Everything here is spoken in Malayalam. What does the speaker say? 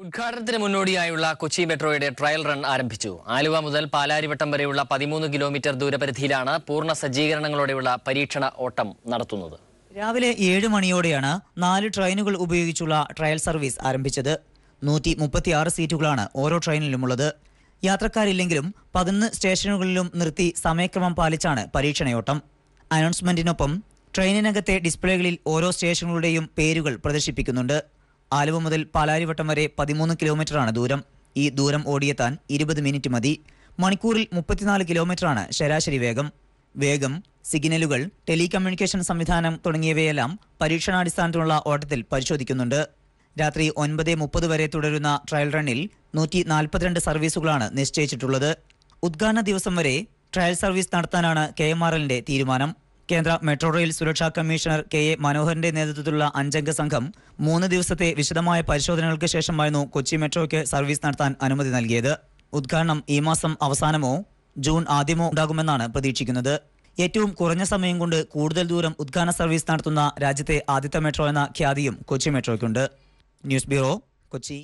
ഉദ്ഘാടനത്തിന് മുന്നോടിയായുള്ള കൊച്ചി മെട്രോയുടെ ട്രയൽ റൺ ആരംഭിച്ചു. ആലുവ മുതൽ പാലാരിവട്ടം വരെയുള്ള 13 കിലോമീറ്റർ ദൂരപരിധിയിലാണ് പൂർണ്ണ സജ്ജീകരണങ്ങളോടെയുള്ള പരീക്ഷണ ഓട്ടം നടത്തുന്നത്. രാവിലെ 7 മണിയോടെയാണ് 4 ട്രെയിനുകൾ ഉപയോഗിച്ചുള്ള ട്രയൽ സർവീസ് ആരംഭിച്ചത്. 136 സീറ്റുകളാണ് ഓരോ ട്രെയിനിലുമുള്ളത്. യാത്രക്കാരില്ലെങ്കിലും 11 സ്റ്റേഷനുകളിലും നിർത്തി സമയക്രമം പാലിച്ചാണ് പരീക്ഷണയോട്ടം. അനൗൺസ്മെന്റിനൊപ്പം ട്രെയിനിനകത്തെ ഡിസ്പ്ലേകളിൽ ഓരോ സ്റ്റേഷനുകളുടെയും പേരുകൾ പ്രദർശിപ്പിക്കുന്നുണ്ട്. ആലുവ മുതൽ പാലാരിവട്ടം വരെ 13 കിലോമീറ്ററാണ് ദൂരം. ഈ ദൂരം ഓടിയെത്താൻ 20 മിനിറ്റ് മതി. മണിക്കൂറിൽ 34 കിലോമീറ്ററാണ് ശരാശരി വേഗം, സിഗ്നലുകൾ, ടെലികമ്മ്യൂണിക്കേഷൻ സംവിധാനം തുടങ്ങിയവയെല്ലാം പരീക്ഷണാടിസ്ഥാനത്തിലുള്ള ഓട്ടത്തിൽ പരിശോധിക്കുന്നുണ്ട്. രാത്രി 9:30 വരെ തുടരുന്ന ട്രയൽ റണ്ണിൽ 142 സർവീസുകളാണ് നിശ്ചയിച്ചിട്ടുള്ളത്. ഉദ്ഘാടന ദിവസം വരെ ട്രയൽ സർവീസ് നടത്താനാണ് KMRLന്റെ തീരുമാനം. കേന്ദ്ര മെട്രോ റെയിൽ സുരക്ഷാ കമ്മീഷണർ KA മനോഹറിന്റെ നേതൃത്വത്തിലുള്ള 5-അംഗ സംഘം 3 ദിവസത്തെ വിശദമായ പരിശോധനകൾക്ക് ശേഷമായിരുന്നു കൊച്ചി മെട്രോയ്ക്ക് സർവീസ് നടത്താൻ അനുമതി നൽകിയത്. ഉദ്ഘാടനം ഈ മാസം അവസാനമോ ജൂൺ ആദ്യമോ ഉണ്ടാകുമെന്നാണ് പ്രതീക്ഷിക്കുന്നത്. ഏറ്റവും കുറഞ്ഞ സമയം കൊണ്ട് കൂടുതൽ ദൂരം ഉദ്ഘാടന സർവീസ് നടത്തുന്ന രാജ്യത്തെ ആദ്യത്തെ മെട്രോ എന്ന ഖ്യാതിയും കൊച്ചി മെട്രോയ്ക്കുണ്ട്. News bureau, Kochi.